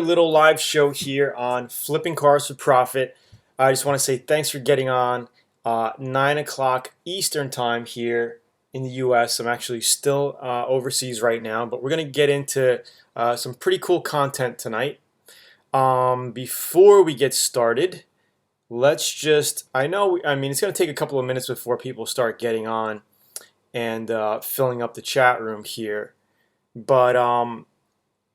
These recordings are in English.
Little live show here on Flipping Cars for Profit. I just want to say thanks for getting on 9 o'clock Eastern time here in the US. I'm actually still overseas right now, but we're going to get into some pretty cool content tonight. Before we get started, it's going to take a couple of minutes before people start getting on and filling up the chat room here. But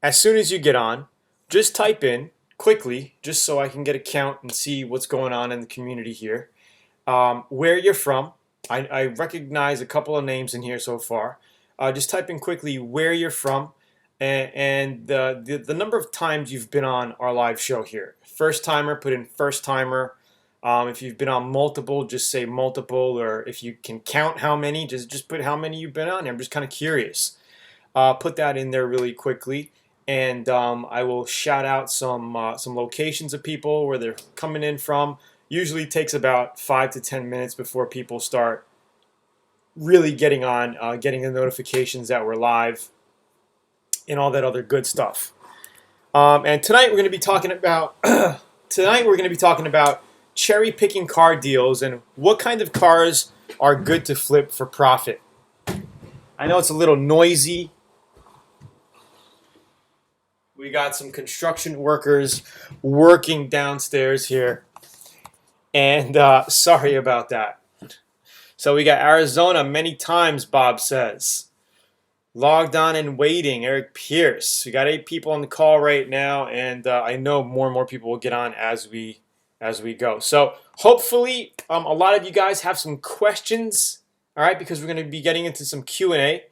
as soon as you get on, just type in quickly, just so I can get a count and see what's going on in the community here. Where you're from. I recognize a couple of names in here so far. Just type in quickly where you're from and the number of times you've been on our live show here. First timer, put in first timer. If you've been on multiple, just say multiple, or if you can count how many, just put how many you've been on. I'm just kind of curious. Put that in there really quickly. And I will shout out some locations of people where they're coming in from. Usually takes about 5 to 10 minutes before people start really getting on, getting the notifications that we're live, and all that other good stuff. And tonight we're going to be talking about cherry picking car deals and what kind of cars are good to flip for profit. I know it's a little noisy. We got some construction workers working downstairs here. And sorry about that. So we got Arizona many times, Bob says. Logged on and waiting, Eric Pierce. We got 8 people on the call right now, and I know more and more people will get on as we go. So hopefully a lot of you guys have some questions, all right, because we're going to be getting into some Q&A.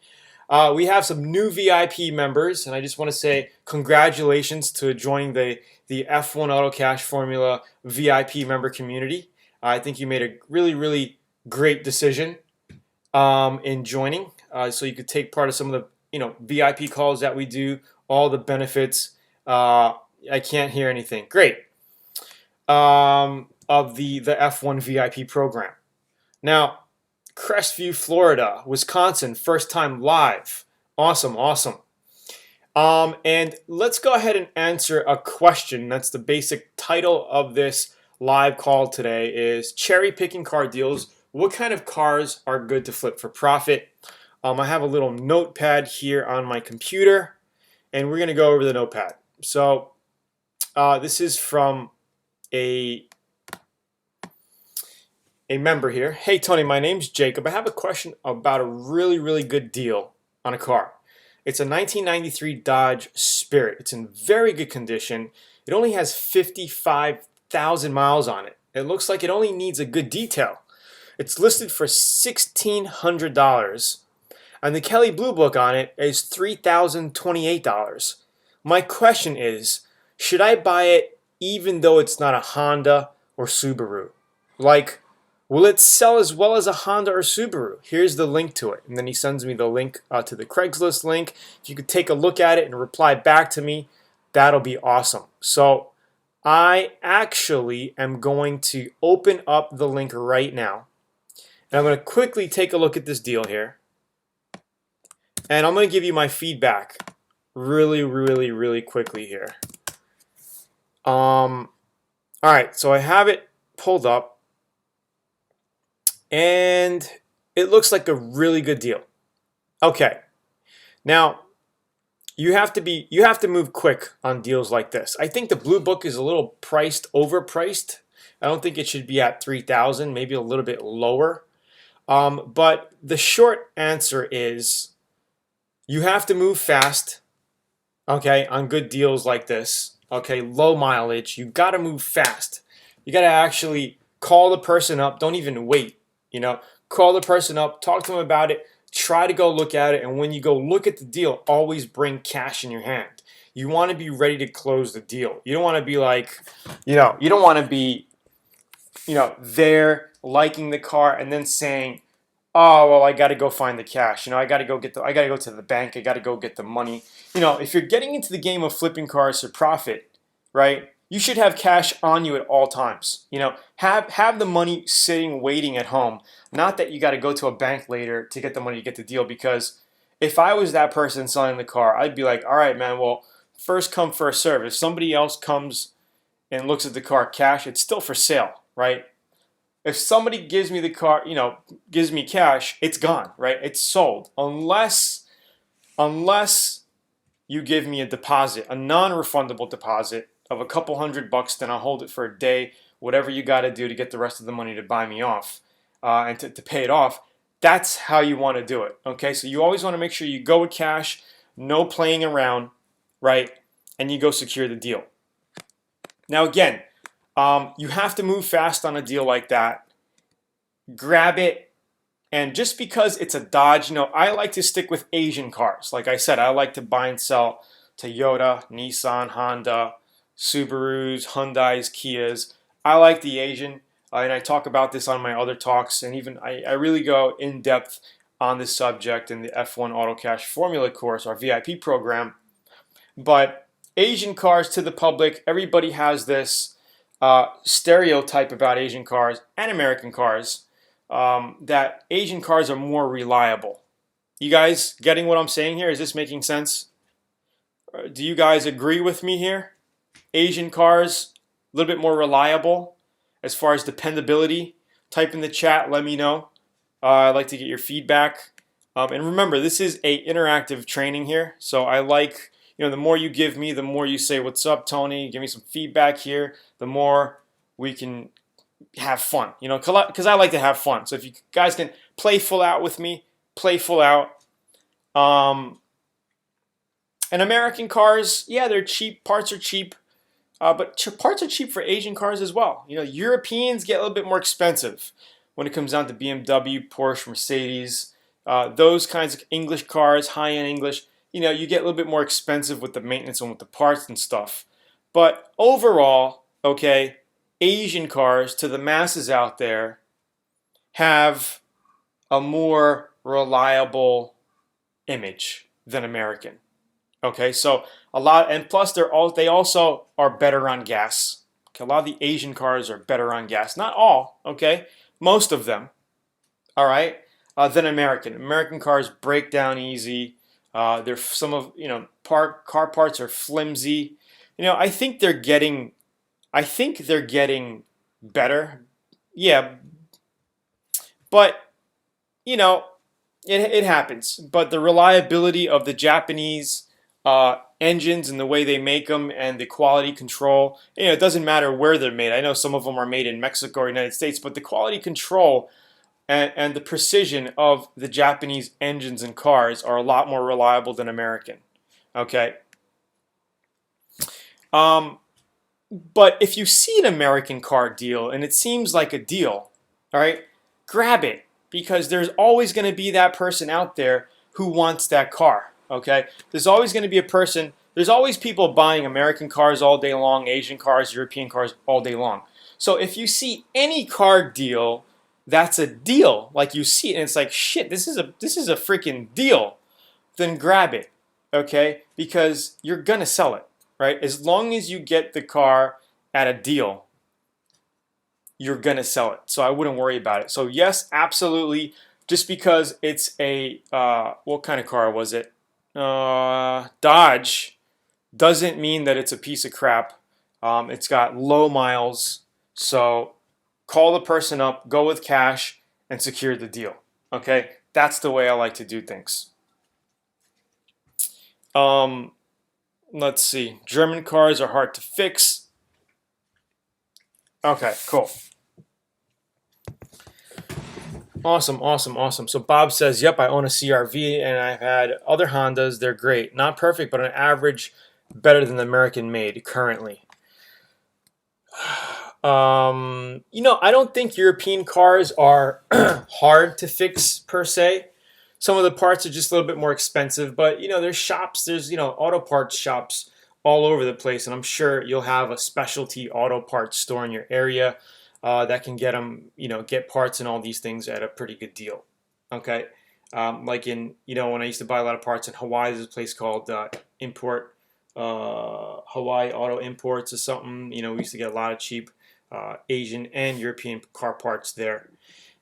We have some new VIP members, and I just want to say congratulations to joining the F1 Auto Cash Formula VIP member community. I think you made a really, really great decision in joining, so you could take part of some of the VIP calls that we do, all the benefits. I can't hear anything. Great. Of the F1 VIP program. Now, Crestview, Florida, Wisconsin, first time live. Awesome. And let's go ahead and answer a question. That's the basic title of this live call today is cherry picking car deals. What kind of cars are good to flip for profit? I have a little notepad here on my computer, and we're going to go over the notepad. So this is from a member here. Hey Tony, my name's Jacob. I have a question about a really, really good deal on a car. It's a 1993 Dodge Spirit. It's in very good condition. It only has 55,000 miles on it. It looks like it only needs a good detail. It's listed for $1,600, and the Kelley Blue Book on it is $3,028. My question is, should I buy it even though it's not a Honda or Subaru? Like, will it sell as well as a Honda or Subaru? Here's the link to it. And then he sends me the link to the Craigslist link. If you could take a look at it and reply back to me, that'll be awesome. So I actually am going to open up the link right now. And I'm going to quickly take a look at this deal here. And I'm going to give you my feedback really, really, really quickly here. All right, so I have it pulled up. And it looks like a really good deal. Okay. Now, you have to move quick on deals like this. I think the Blue Book is a little overpriced. I don't think it should be at $3,000, maybe a little bit lower. But the short answer is you have to move fast, okay, on good deals like this. Okay, low mileage. You got to move fast. You got to actually call the person up. Don't even wait. Call the person up, talk to them about it, try to go look at it, and when you go look at the deal, always bring cash in your hand. You want to be ready to close the deal. You don't want to be like, you don't want to be, there liking the car and then saying, oh, well, I got to go find the cash. I got to go to the bank. I got to go get the money. If you're getting into the game of flipping cars for profit, right? You should have cash on you at all times. Have the money sitting, waiting at home. Not that you got to go to a bank later to get the money to get the deal. Because if I was that person selling the car, I'd be like, all right, man, well, first come, first serve. If somebody else comes and looks at the car cash, it's still for sale, right? If somebody gives me the car, gives me cash, it's gone, right? It's sold. Unless you give me a deposit, a non-refundable deposit of a couple $100, then I'll hold it for a day, whatever you got to do to get the rest of the money to buy me off and to pay it off. That's how you want to do it, okay? So you always want to make sure you go with cash, no playing around, right? And you go secure the deal. Now again, you have to move fast on a deal like that. Grab it, and just because it's a Dodge, I like to stick with Asian cars. Like I said, I like to buy and sell Toyota, Nissan, Honda, Subarus, Hyundais, Kias. I like the Asian, and I talk about this on my other talks, and even I really go in depth on this subject in the F1 Auto Cash Formula course, our VIP program. But Asian cars to the public, everybody has this stereotype about Asian cars and American cars, that Asian cars are more reliable. You guys getting what I'm saying here? Is this making sense? Do you guys agree with me here? Asian cars, a little bit more reliable as far as dependability. Type in the chat, let me know. I'd like to get your feedback. And remember, this is a interactive training here, so I like, the more you give me, the more you say, "What's up, Tony? Give me some feedback here." The more we can have fun, because I like to have fun. So if you guys can play full out with me, play full out. And American cars, yeah, they're cheap. Parts are cheap. But parts are cheap for Asian cars as well. Europeans get a little bit more expensive when it comes down to BMW, Porsche, Mercedes, those kinds of English cars, high-end English. You get a little bit more expensive with the maintenance and with the parts and stuff. But overall, okay, Asian cars to the masses out there have a more reliable image than American. Okay, so a lot, and plus they also are better on gas. Okay, a lot of the Asian cars are better on gas. Not all, okay, most of them. All right, than American. American cars break down easy. They're some of car parts are flimsy. I think they're getting better. Yeah, but it happens. But the reliability of the Japanese engines and the way they make them and the quality control, it doesn't matter where they're made. I know some of them are made in Mexico or United States, but the quality control and the precision of the Japanese engines and cars are a lot more reliable than American. Okay. But if you see an American car deal and it seems like a deal, all right, grab it, because there's always going to be that person out there who wants that car. Okay, there's always going to be a person. There's always people buying American cars all day long, Asian cars, European cars all day long. So if you see any car deal, that's a deal. Like you see it and it's like, shit, this is a freaking deal. Then grab it, okay? Because you're gonna sell it, right? As long as you get the car at a deal, you're gonna sell it. So I wouldn't worry about it. So yes, absolutely. Just because it's a what kind of car was it? Dodge, doesn't mean that it's a piece of crap. It's got low miles, so call the person up, go with cash, and secure the deal. Okay, that's the way I like to do things. Let's see. German cars are hard to fix. Okay, cool. Awesome. So Bob says, yep, I own a CRV and I've had other Hondas. They're great. Not perfect, but on average, better than the American made currently. I don't think European cars are hard to fix per se. Some of the parts are just a little bit more expensive, but there's shops, there's auto parts shops all over the place, and I'm sure you'll have a specialty auto parts store in your area that can get them, get parts and all these things at a pretty good deal. Okay, like in when I used to buy a lot of parts in Hawaii, there's a place called Import Hawaii Auto Imports or something. We used to get a lot of cheap Asian and European car parts there.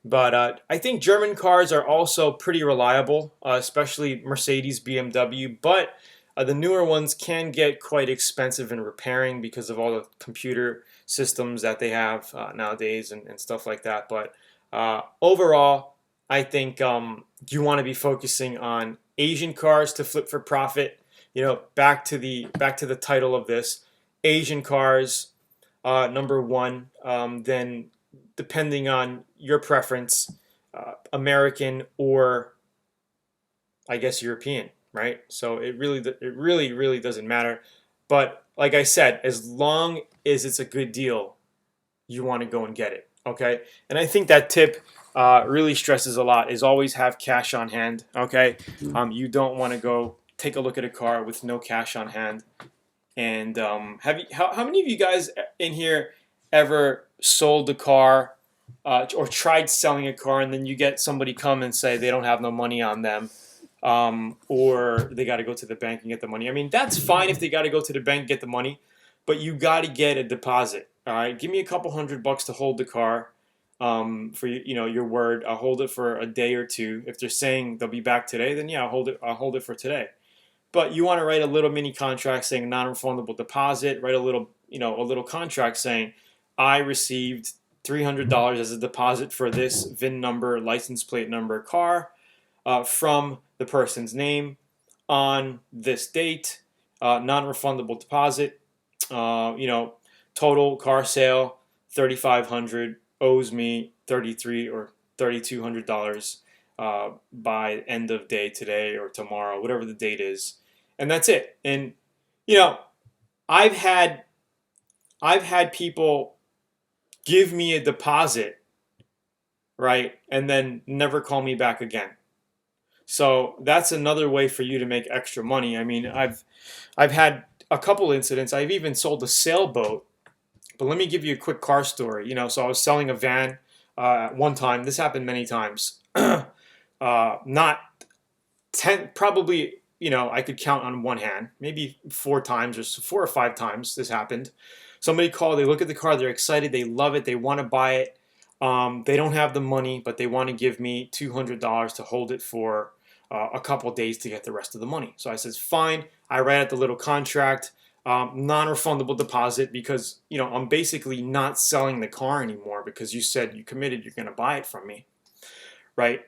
But I think German cars are also pretty reliable, especially Mercedes, BMW. But The newer ones can get quite expensive in repairing because of all the computer systems that they have nowadays and stuff like that. But overall, I think you want to be focusing on Asian cars to flip for profit. Back to the title of this, Asian cars, number one. Then, depending on your preference, American or I guess European, right? So it really doesn't matter. But like I said, as long as it's a good deal, you want to go and get it. Okay, and I think that tip really stresses a lot. Is always have cash on hand. Okay, you don't want to go take a look at a car with no cash on hand. And how many of you guys in here ever sold a car or tried selling a car, and then you get somebody come and say they don't have no money on them, or they got to go to the bank and get the money? I mean, that's fine if they got to go to the bank and get the money, but you got to get a deposit. All right, give me a couple $100 to hold the car. For your word, I'll hold it for a day or two. If they're saying they'll be back today, then yeah, I'll hold it. I'll hold it for today. But you want to write a little mini contract saying non-refundable deposit. Write a little contract saying I received $300 as a deposit for this VIN number, license plate number, car from the person's name on this date. Non-refundable deposit. Total car sale $3,500, owes me $3,300 or $3,200 by end of day today or tomorrow, whatever the date is, and that's it. And you know, I've had people give me a deposit, right, and then never call me back again. So that's another way for you to make extra money. I mean, I've had a couple incidents. I've even sold a sailboat. But let me give you a quick car story. So I was selling a van at one time. This happened many times. Not 10, probably, I could count on one hand, maybe 4 times or 4 or 5 times this happened. Somebody called, they look at the car, they're excited, they love it, they want to buy it. They don't have the money, but they want to give me $200 to hold it for a couple of days to get the rest of the money. So I says, fine. I write out the little contract. Non-refundable deposit, because I'm basically not selling the car anymore because you said you committed you're going to buy it from me, right?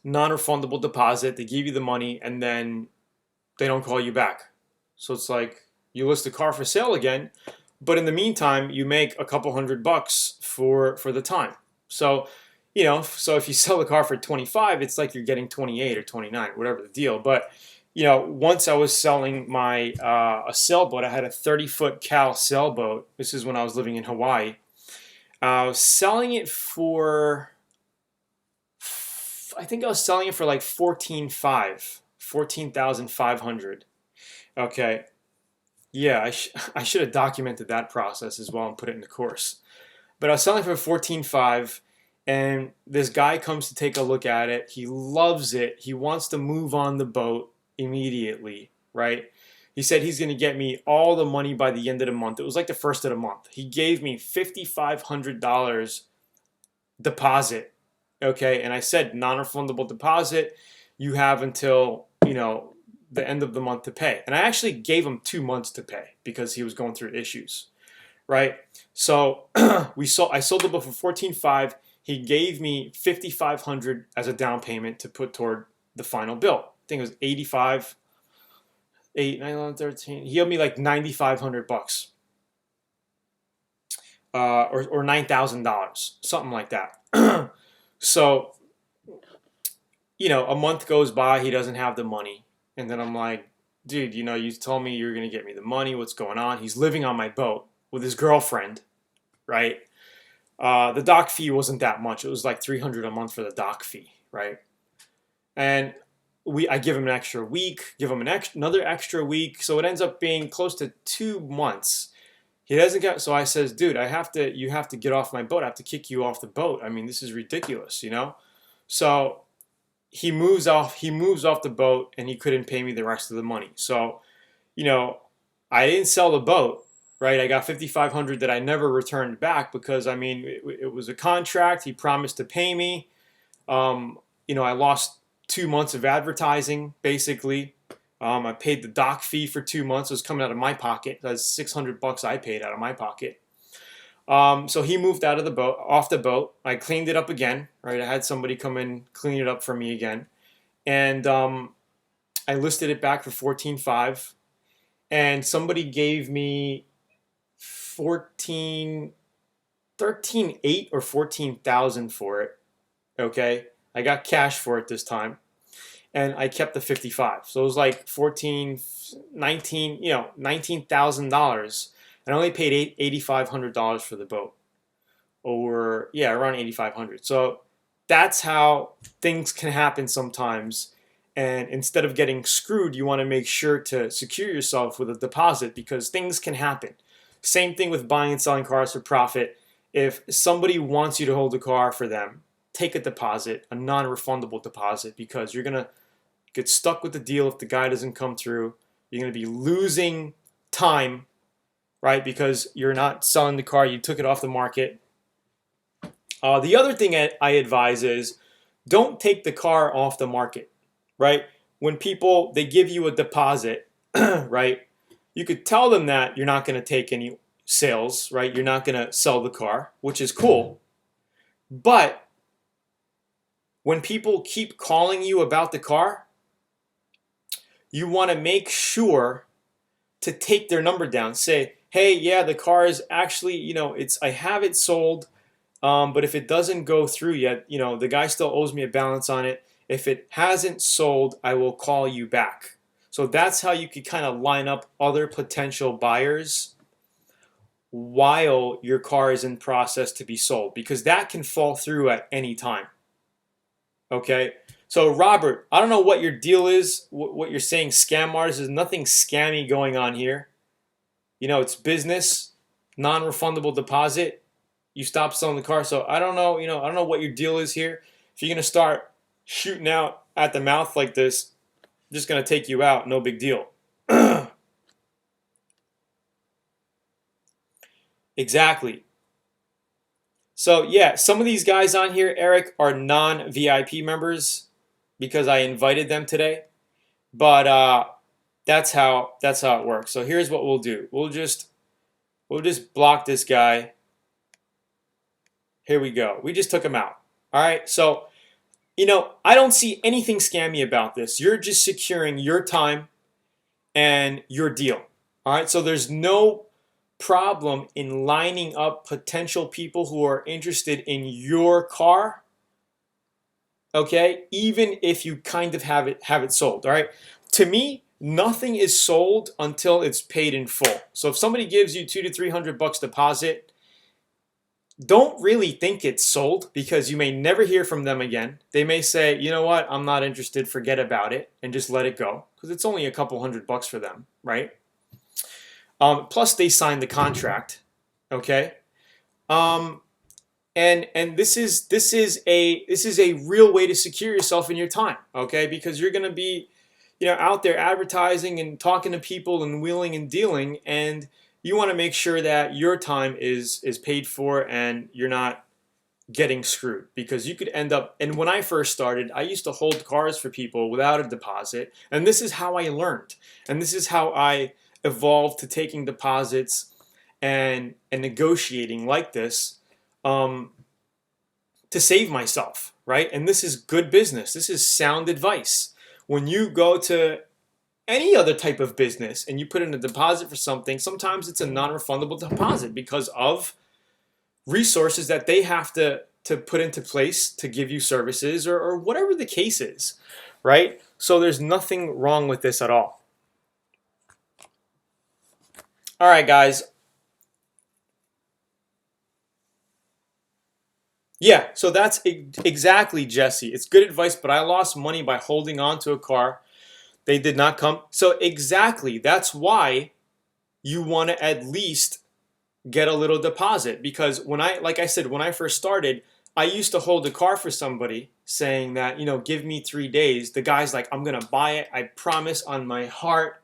Non-refundable deposit. They give you the money and then they don't call you back. So it's like you list the car for sale again, but in the meantime you make a couple $100 for the time. So so if you sell the car for 25, it's like you're getting 28 or 29, whatever the deal. But once I was selling my a sailboat. I had a 30-foot Cal sailboat. This is when I was living in Hawaii. I was selling it for, I think I was selling it for like 14,500. Okay. Yeah, I should have documented that process as well and put it in the course. But I was selling for 14,500, and this guy comes to take a look at it. He loves it. He wants to move on the boat immediately, right? He said he's going to get me all the money by the end of the month. It was like the first of the month. He gave me $5,500 deposit, okay? And I said, non-refundable deposit. You have until, the end of the month to pay. And I actually gave him 2 months to pay because he was going through issues, right? So I sold the boat for 14,500. He gave me $5,500 as a down payment to put toward the final bill. I think it was 85, 8, 9, 11, 13. He owed me like $9,500, or $9,000, something like that. So, a month goes by, he doesn't have the money, and then I'm like, dude, you told me you were gonna get me the money. What's going on? He's living on my boat with his girlfriend, right? The dock fee wasn't that much. It was like $300 a month for the dock fee, right? And I give him an extra week, give him another extra week, so it ends up being close to 2 months. He doesn't get. So I says, dude, you have to get off my boat. I have to kick you off the boat. I mean, this is ridiculous, So he moves off the boat, and he couldn't pay me the rest of the money. So, I didn't sell the boat. Right, I got $5,500 that I never returned back because it was a contract. He promised to pay me. I lost 2 months of advertising basically, I paid the dock fee for 2 months. It was coming out of my pocket. That's $600 I paid out of my pocket. So he moved out of the boat, off the boat. I cleaned it up again, right? I had somebody come in, clean it up for me again. And I listed it back for 14.5. And somebody gave me 13.8 or 14,000 for it. Okay. I got cash for it this time. And I kept the 55. So it was like 14, 19, $19,000. And I only paid $8,500 for the boat. Or, yeah, around 8,500. So that's how things can happen sometimes. And instead of getting screwed, you want to make sure to secure yourself with a deposit because things can happen. Same thing with buying and selling cars for profit. If somebody wants you to hold a car for them, take a deposit, a non-refundable deposit, because you're going to get stuck with the deal if the guy doesn't come through. You're going to be losing time, right? Because you're not selling the car, you took it off the market. The other thing I advise is don't take the car off the market, right? When people, they give you a deposit, right? You could tell them that you're not going to take any sales, right? You're not going to sell the car, which is cool. But when people keep calling you about the car, you want to make sure to take their number down. Say, hey, yeah, the car is actually, I have it sold, but if it doesn't go through yet, the guy still owes me a balance on it. If it hasn't sold, I will call you back. So that's how you could kind of line up other potential buyers while your car is in process to be sold, because that can fall through at any time. Okay? So Robert, I don't know what your deal is, what you're saying, scam artists. There's nothing scammy going on here. It's business, non-refundable deposit. You stop selling the car. So I don't know, I don't know what your deal is here. If you're going to start shooting out at the mouth like this, I'm just going to take you out. No big deal. Exactly. So yeah, some of these guys on here, Eric, are non-VIP members because I invited them today. But that's how it works. So here's what we'll do. We'll just block this guy. Here we go. We just took him out. All right. So, I don't see anything scammy about this. You're just securing your time and your deal. All right. So there's no problem in lining up potential people who are interested in your car. Okay. Even if you kind of have it sold. All right. To me, nothing is sold until it's paid in full. So if somebody gives you $200 to $300 deposit, don't really think it's sold, because you may never hear from them again. They may say, you know what, I'm not interested, forget about it, and just let it go, because it's only a couple $100 for them, right? Plus they signed the contract, okay? And this is a real way to secure yourself in your time, okay? Because you're going to be out there advertising and talking to people and wheeling and dealing, and you want to make sure that your time is paid for and you're not getting screwed, because you could end up, and when I first started, I used to hold cars for people without a deposit, and this is how I learned, and this is how I evolved to taking deposits and negotiating like this to save myself, right? And this is good business. This is sound advice. When you go to any other type of business and you put in a deposit for something, sometimes it's a non-refundable deposit because of resources that they have to put into place to give you services, or whatever the case is, right? So there's nothing wrong with this at all. All right, guys. Yeah, so that's exactly, Jesse. It's good advice, but I lost money by holding on to a car. They did not come. So exactly, that's why you want to at least get a little deposit, because like I said, when I first started, I used to hold a car for somebody saying that, give me 3 days. The guy's like, I'm going to buy it. I promise on my heart,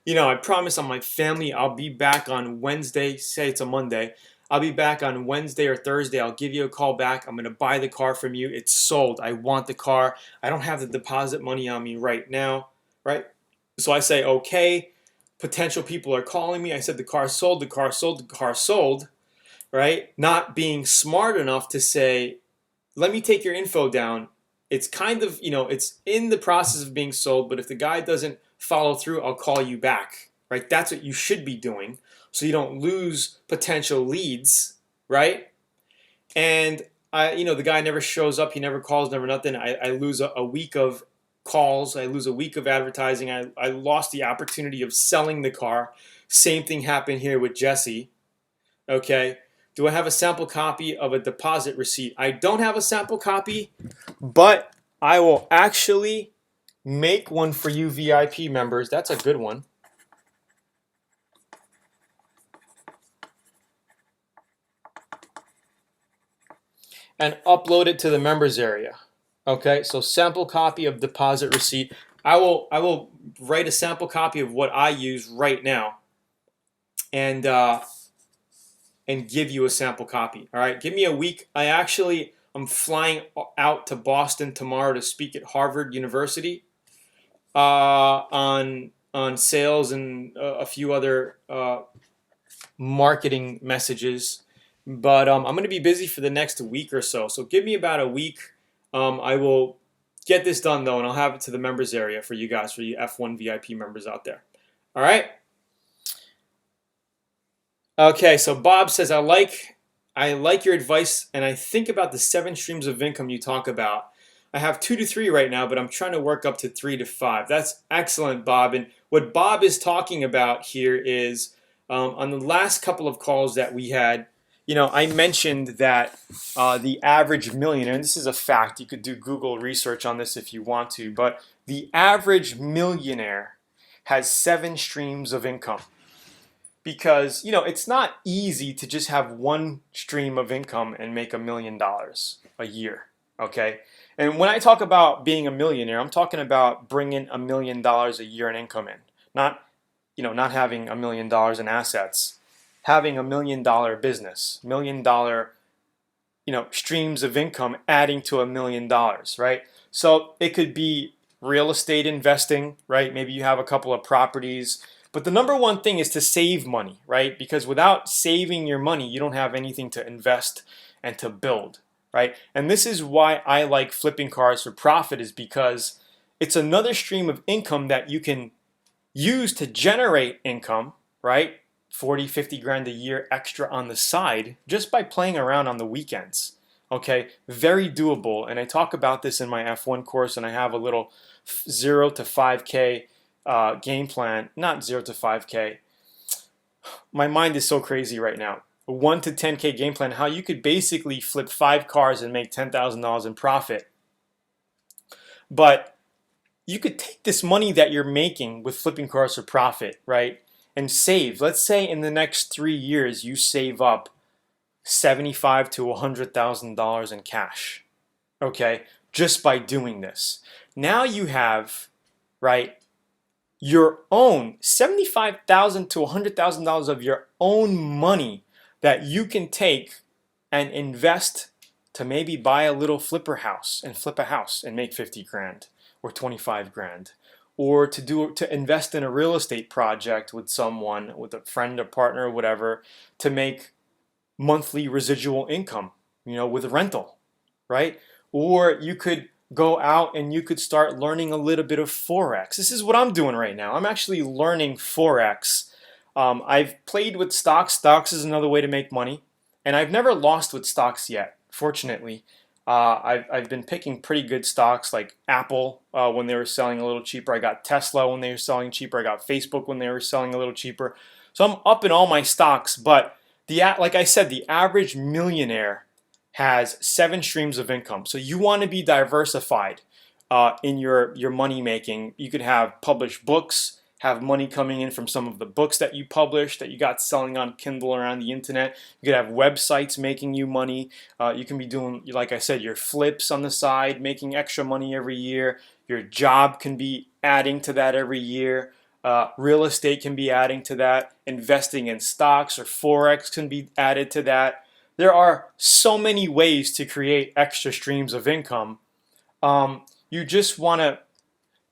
I promise on my family, I'll be back on Wednesday. Say it's a Monday. I'll be back on Wednesday or Thursday. I'll give you a call back. I'm going to buy the car from you. It's sold. I want the car. I don't have the deposit money on me right now, right? So I say, okay, potential people are calling me. I said the car sold, the car sold, the car sold, right? Not being smart enough to say, let me take your info down. It's kind of, it's in the process of being sold, but if the guy doesn't follow through, I'll call you back, right? That's what you should be doing so you don't lose potential leads, right? And the guy never shows up. He never calls, never nothing. I lose a week of calls. I lose a week of advertising. I lost the opportunity of selling the car. Same thing happened here with Jesse. Okay. Do I have a sample copy of a deposit receipt? I don't have a sample copy, but I will actually make one for you VIP members. That's a good one. And upload it to the members area. Okay, so sample copy of deposit receipt. I will write a sample copy of what I use right now, and give you a sample copy. All right, give me a week. I'm flying out to Boston tomorrow to speak at Harvard University on sales and a few other marketing messages. But I'm going to be busy for the next week or so. So give me about a week. I will get this done though, and I'll have it to the members area for you guys, for you F1 VIP members out there. All right. Okay. So Bob says, I like your advice, and I think about the 7 streams of income you talk about. I have 2 to 3 right now, but I'm trying to work up to 3 to 5. That's excellent, Bob. And what Bob is talking about here is on the last couple of calls that we had, I mentioned that the average millionaire, and this is a fact, you could do Google research on this if you want to, but the average millionaire has 7 streams of income. Because, it's not easy to just have one stream of income and make $1 million a year, okay? And when I talk about being a millionaire, I'm talking about bringing $1 million a year in income in, not having $1 million in assets. Having $1 million business, $1 million, streams of income adding to $1 million, right? So it could be real estate investing, right? Maybe you have a couple of properties, but the number one thing is to save money, right? Because without saving your money, you don't have anything to invest and to build, right? And this is why I like flipping cars for profit, is because it's another stream of income that you can use to generate income, right? 40, 50 grand a year extra on the side just by playing around on the weekends. Okay, very doable. And I talk about this in my F1 course, and I have a little 0 to 5K game plan. Not 0 to 5K. My mind is so crazy right now. 1 to 10K game plan, how you could basically flip 5 cars and make $10,000 in profit. But you could take this money that you're making with flipping cars for profit, right? And save. Let's say in the next 3 years you save up $75,000 to $100,000 in cash, okay, just by doing this. Now you have, right, your own $75,000 to $100,000 of your own money that you can take and invest to maybe buy a little flip a house and make 50 grand or 25 grand. Or to invest in a real estate project with someone, with a friend, a partner, or whatever, to make monthly residual income, with a rental, right? Or you could go out and you could start learning a little bit of Forex. This is what I'm doing right now. I'm actually learning Forex. I've played with stocks. Stocks is another way to make money. And I've never lost with stocks yet, fortunately. I've been picking pretty good stocks like Apple when they were selling a little cheaper. I got Tesla when they were selling cheaper. I got Facebook when they were selling a little cheaper. So I'm up in all my stocks. But like I said, the average millionaire has 7 streams of income. So you want to be diversified in your money making. You could have published books, have money coming in from some of the books that you published that you got selling on Kindle or on the internet. You could have websites making you money. You can be doing, like I said, your flips on the side, making extra money every year. Your job can be adding to that every year. Real estate can be adding to that. Investing in stocks or Forex can be added to that. There are so many ways to create extra streams of income. You just want to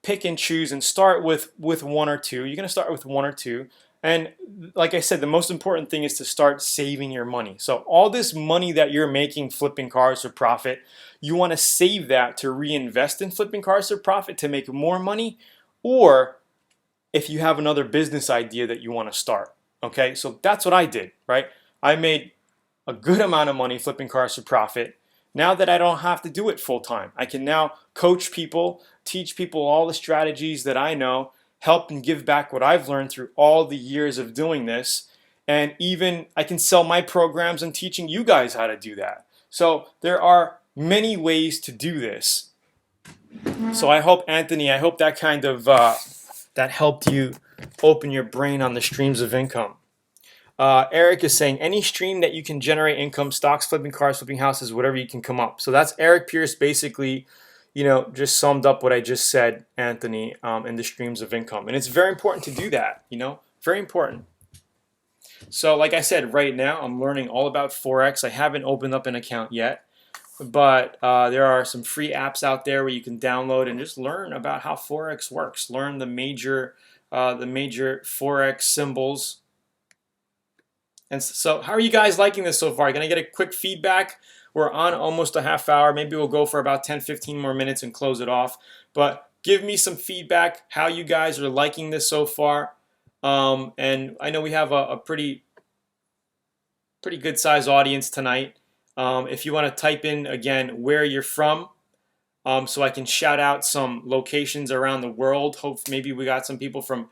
pick and choose and start with one or two. You're going to start with one or two. And like I said, the most important thing is to start saving your money. So all this money that you're making flipping cars for profit, you want to save that to reinvest in flipping cars for profit to make more money, or if you have another business idea that you want to start. Okay, so that's what I did, right? I made a good amount of money flipping cars for profit. Now that I don't have to do it full time, I can now coach people, teach people all the strategies that I know, help and give back what I've learned through all the years of doing this. And even I can sell my programs and teaching you guys how to do that. So there are many ways to do this. So I hope, Anthony, I hope that kind of that helped you open your brain on the streams of income. Eric is saying any stream that you can generate income, stocks, flipping cars, flipping houses, whatever you can come up. So that's Eric Pierce basically, just summed up what I just said, Anthony, in the streams of income. And it's very important to do that, very important. So like I said, right now I'm learning all about Forex. I haven't opened up an account yet, but there are some free apps out there where you can download and just learn about how Forex works. Learn the major Forex symbols. And so how are you guys liking this so far? Can I get a quick feedback? We're on almost a half hour. Maybe we'll go for about 10-15 more minutes and close it off. But give me some feedback how you guys are liking this so far. And I know we have a pretty good size audience tonight. If you want to type in again where you're from, so I can shout out some locations around the world. Hope maybe we got some people from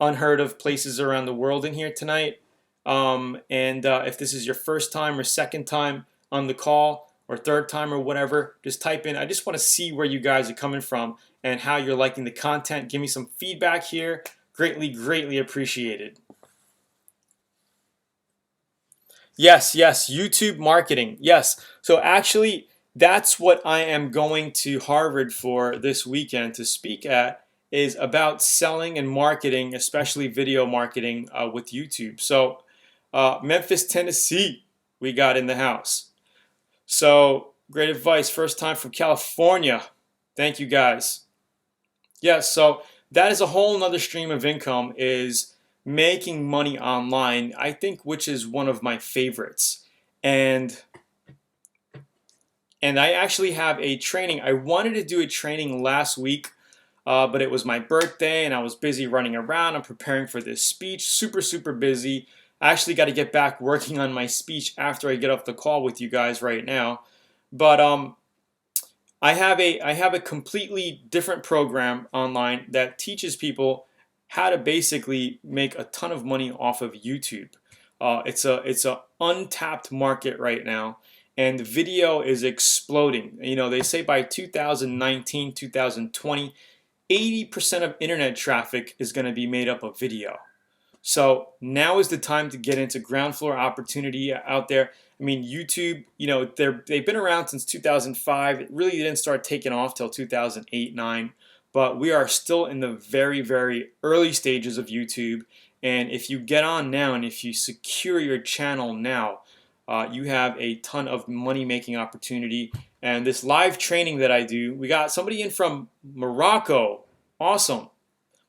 unheard of places around the world in here tonight. If this is your first time or second time on the call or third time or whatever, just type in. I just want to see where you guys are coming from and how you're liking the content. Give me some feedback here. Greatly appreciated. Yes, YouTube marketing. Yes. So actually, that's what I am going to Harvard for this weekend to speak at, is about selling and marketing, especially video marketing with YouTube. So Memphis, Tennessee, we got in the house. So great advice. First time from California. Thank you guys. Yes, so that is a whole nother stream of income, is making money online, I think, which is one of my favorites. And I actually have a training. I wanted to do a training last week, but it was my birthday and I was busy running around. I'm preparing for this speech, super busy. I actually got to get back working on my speech after I get off the call with you guys right now. But I have a completely different program online that teaches people how to basically make a ton of money off of YouTube. It's a untapped market right now, and video is exploding. They say by 2019, 2020, 80% of internet traffic is going to be made up of video. So now is the time to get into ground floor opportunity out there. I mean, YouTube, they've been around since 2005. It really didn't start taking off till 2008-9, but we are still in the very early stages of YouTube. And if you get on now and if you secure your channel now, you have a ton of money-making opportunity. And this live training that I do, we got somebody in from Morocco. Awesome.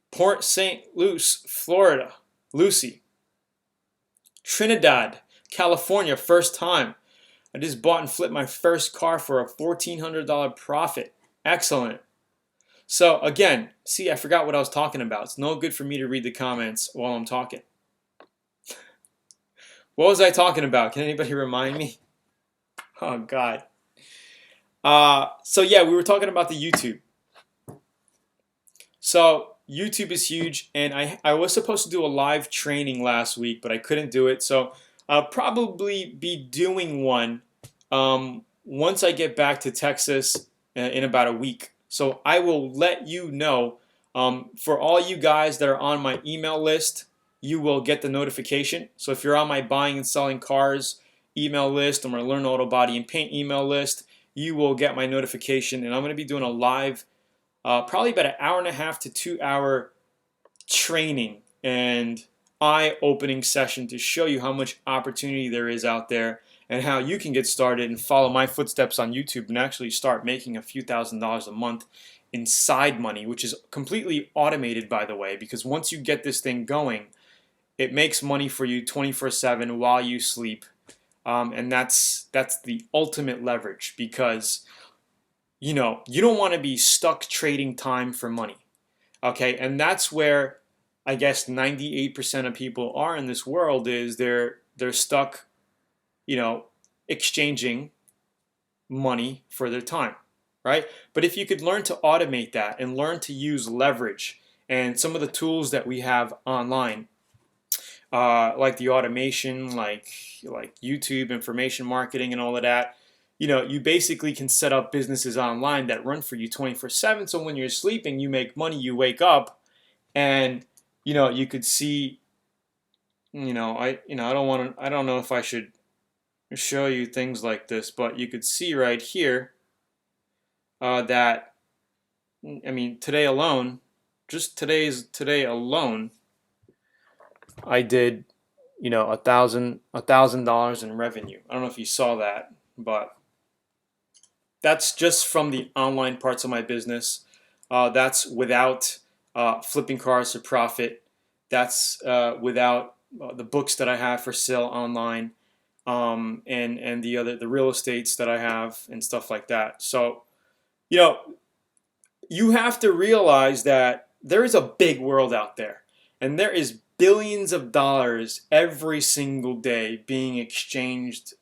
Port St. Lucie, Florida. Lucy. Trinidad, California, first time. I just bought and flipped my first car for a $1,400 profit. Excellent. So again, see, I forgot what I was talking about. It's no good for me to read the comments while I'm talking. What was I talking about? Can anybody remind me? Oh, God. So yeah, we were talking about the YouTube. So YouTube is huge, and I was supposed to do a live training last week, but I couldn't do it. So I'll probably be doing one once I get back to Texas in about a week. So I will let you know. For all you guys that are on my email list, you will get the notification. So if you're on my buying and selling cars email list, or my Learn Auto Body and Paint email list, you will get my notification. And I'm going to be doing a live probably about an 1.5 to 2 hour training and eye-opening session to show you how much opportunity there is out there and how you can get started and follow my footsteps on YouTube and actually start making a few $1,000s a month inside money, which is completely automated, by the way, because once you get this thing going, it makes money for you 24/7 while you sleep. And that's the ultimate leverage, because you don't want to be stuck trading time for money. Okay, and that's where I guess 98% of people are in this world, is they're stuck, exchanging money for their time, right? But if you could learn to automate that and learn to use leverage and some of the tools that we have online, like the automation, like YouTube, information marketing, and all of that, you basically can set up businesses online that run for you 24/7. So when you're sleeping, you make money, you wake up, and you could see, I don't know if I should show you things like this, but you could see right here that, I mean, today alone, just today alone, I did, $1,000 in revenue. I don't know if you saw that, but that's just from the online parts of my business. That's without flipping cars for profit. That's without the books that I have for sale online, and the real estates that I have and stuff like that. So, you have to realize that there is a big world out there, and there is billions of dollars every single day being exchanged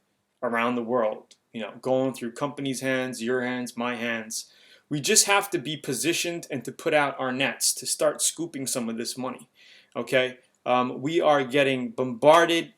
around the world, going through companies' hands, your hands, my hands. We just have to be positioned and to put out our nets to start scooping some of this money. Okay, we are getting bombarded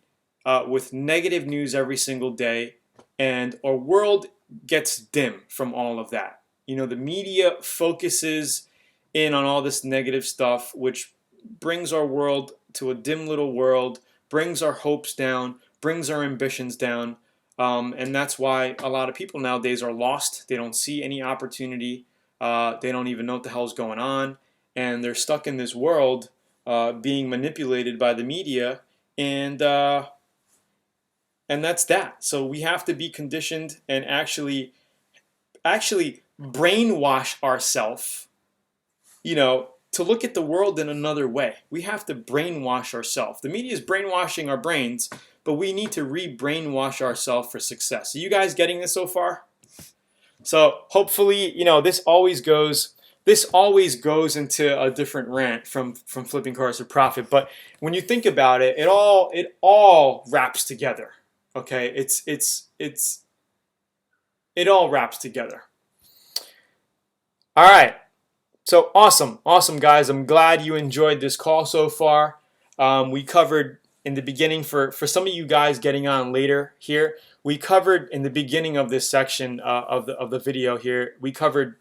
with negative news every single day, and our world gets dim from all of that. The media focuses in on all this negative stuff, which brings our world to a dim little world, brings our hopes down, brings our ambitions down. And that's why a lot of people nowadays are lost. They don't see any opportunity. They don't even know what the hell's going on. And they're stuck in this world being manipulated by the media. And that's that. So we have to be conditioned and actually brainwash ourselves, to look at the world in another way. We have to brainwash ourselves. The media is brainwashing our brains, but we need to re-brainwash ourselves for success. Are you guys getting this so far? So hopefully, this always goes into a different rant from flipping cars for profit. But when you think about it, it all wraps together. Okay, it all wraps together. All right. So awesome, guys. I'm glad you enjoyed this call so far. We covered in the beginning, for some of you guys getting on later here, we covered in the beginning of this section of the video here, we covered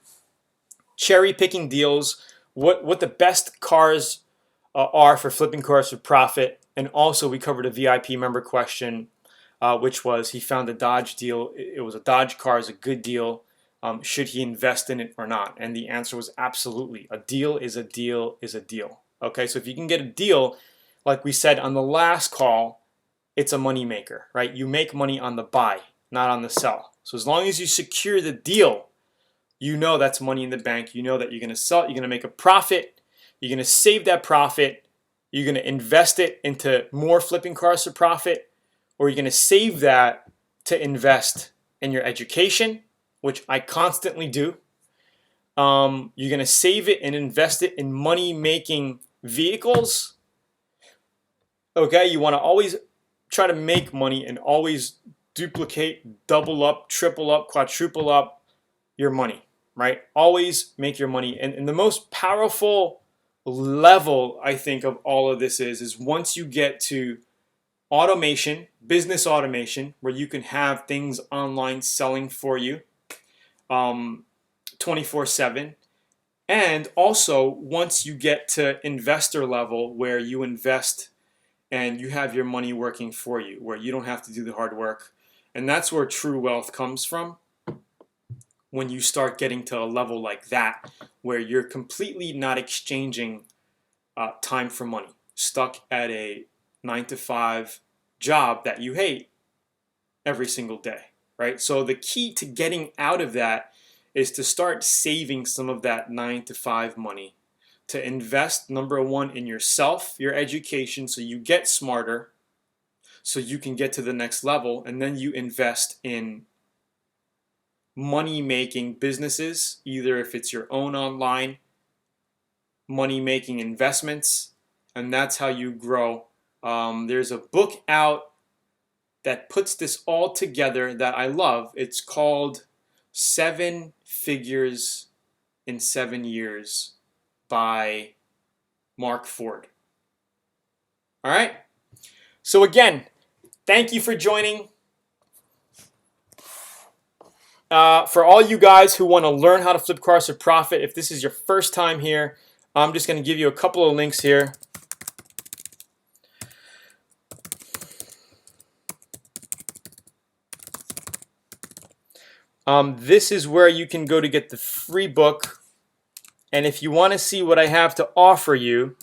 cherry picking deals, what the best cars are for flipping cars for profit, and also we covered a VIP member question, which was, he found a Dodge deal. It was a Dodge car, is a good deal. Should he invest in it or not? And the answer was absolutely. A deal is a deal is a deal. Okay, so if you can get a deal, like we said on the last call, it's a money maker, right? You make money on the buy, not on the sell. So as long as you secure the deal, that's money in the bank. You know that you're going to sell it, you're going to make a profit, you're going to save that profit, you're going to invest it into more flipping cars for profit, or you're going to save that to invest in your education, which I constantly do. You're going to save it and invest it in money-making vehicles. Okay, you want to always try to make money and always duplicate, double up, triple up, quadruple up your money, right? Always make your money. And the most powerful level, I think, of all of this is once you get to automation, business automation, where you can have things online selling for you 24/7. And also, once you get to investor level, where you invest and you have your money working for you, where you don't have to do the hard work. And that's where true wealth comes from. When you start getting to a level like that, where you're completely not exchanging time for money, stuck at a 9-to-5 job that you hate every single day, right? So the key to getting out of that is to start saving some of that 9 to 5 money to invest, number one, in yourself, your education, so you get smarter, so you can get to the next level, and then you invest in money-making businesses, either if it's your own online money-making investments, and that's how you grow. There's a book out that puts this all together that I love. It's called 7 Figures in 7 Years by Mark Ford. All right? So again, thank you for joining. For all you guys who want to learn how to flip cars for profit, if this is your first time here, I'm just going to give you a couple of links here. This is where you can go to get the free book. And if you want to see what I have to offer you,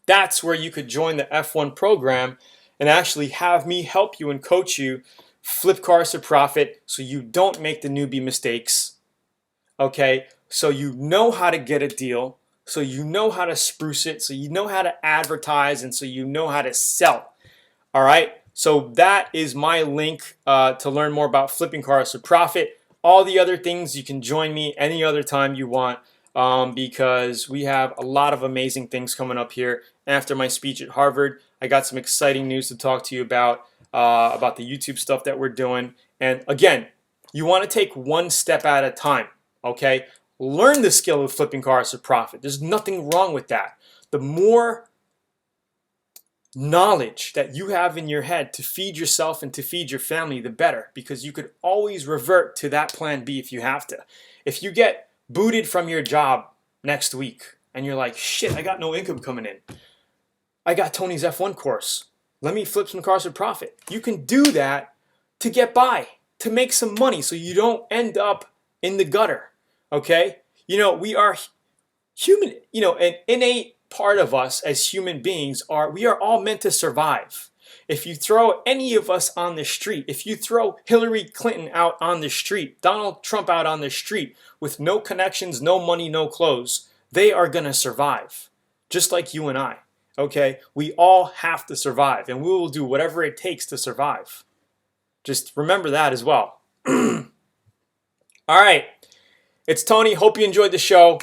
that's where you could join the F1 program and actually have me help you and coach you flip cars to profit so you don't make the newbie mistakes. Okay, so you know how to get a deal, so you know how to spruce it, so you know how to advertise, and so you know how to sell. All right, so that is my link to learn more about flipping cars to profit. All the other things, you can join me any other time you want because we have a lot of amazing things coming up here. After my speech at Harvard, I got some exciting news to talk to you about the YouTube stuff that we're doing. And again, you want to take one step at a time, okay? Learn the skill of flipping cars to profit. There's nothing wrong with that. The more knowledge that you have in your head to feed yourself and to feed your family, the better, because you could always revert to that plan B if you have to. If you get booted from your job next week and you're like, shit, I got no income coming in. I got Tony's F1 course. Let me flip some cars for profit. You can do that to get by, to make some money so you don't end up in the gutter, okay? You know, we are human, you know, an innate part of us as human beings we are all meant to survive. If you throw any of us on the street, if you throw Hillary Clinton out on the street, Donald Trump out on the street with no connections, no money, no clothes, they are going to survive, just like you and I. Okay, we all have to survive, and we will do whatever it takes to survive. Just remember that as well. All right, it's Tony. Hope you enjoyed the show.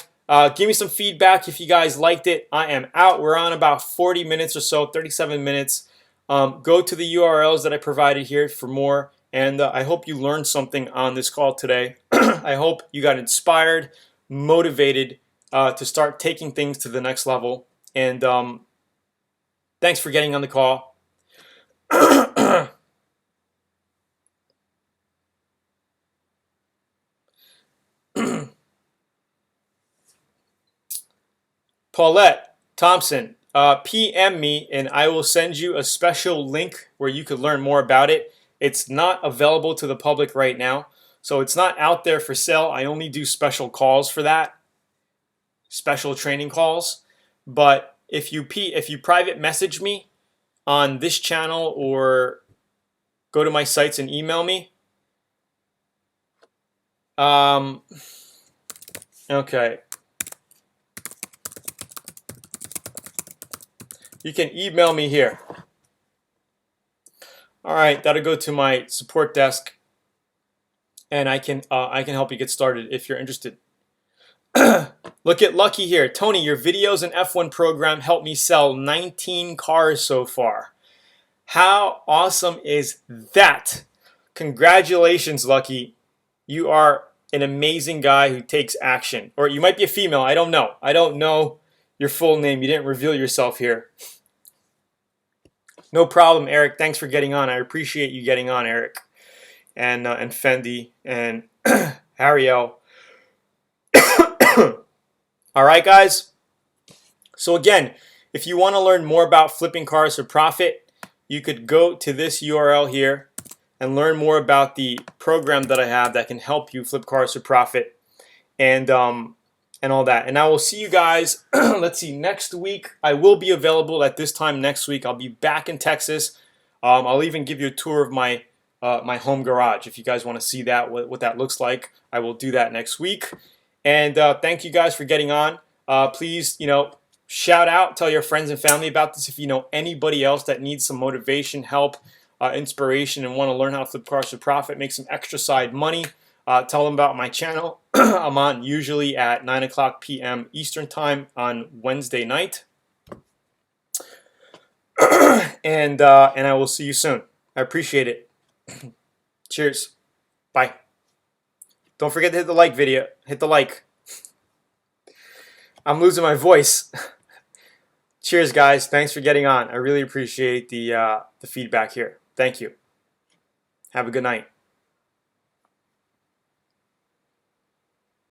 Give me some feedback if you guys liked it. I am out. We're on about 40 minutes or so, 37 minutes. Go to the URLs that I provided here for more, and I hope you learned something on this call today. I hope you got inspired, motivated to start taking things to the next level, and thanks for getting on the call. Paulette Thompson, PM me and I will send you a special link where you could learn more about it. It's not available to the public right now, so it's not out there for sale. I only do special calls for that, special training calls. But if you private message me on this channel or go to my sites and email me, okay. You can email me here. All right, that'll go to my support desk, and I can help you get started if you're interested. Look at Lucky here. Tony, your videos and F1 program helped me sell 19 cars so far. How awesome is that? Congratulations, Lucky. You are an amazing guy who takes action. Or you might be a female. I don't know. I don't know your full name. You didn't reveal yourself here. No problem, Eric. Thanks for getting on. I appreciate you getting on, Eric. And Fendi and Ariel. All right, guys. So again, if you want to learn more about flipping cars for profit, you could go to this URL here and learn more about the program that I have that can help you flip cars for profit and all that. And I will see you guys, let's see, next week. I will be available at this time next week. I'll be back in Texas. I'll even give you a tour of my my home garage. If you guys want to see that, what that looks like, I will do that next week. And thank you guys for getting on. Please, shout out, tell your friends and family about this. If you know anybody else that needs some motivation, help, inspiration, and want to learn how to flip cars to profit, make some extra side money, tell them about my channel. I'm on usually at 9 o'clock p.m. Eastern Time on Wednesday night. And I will see you soon. I appreciate it. Cheers. Bye. Don't forget to hit the like video. Hit the like. I'm losing my voice. Cheers, guys. Thanks for getting on. I really appreciate the feedback here. Thank you. Have a good night.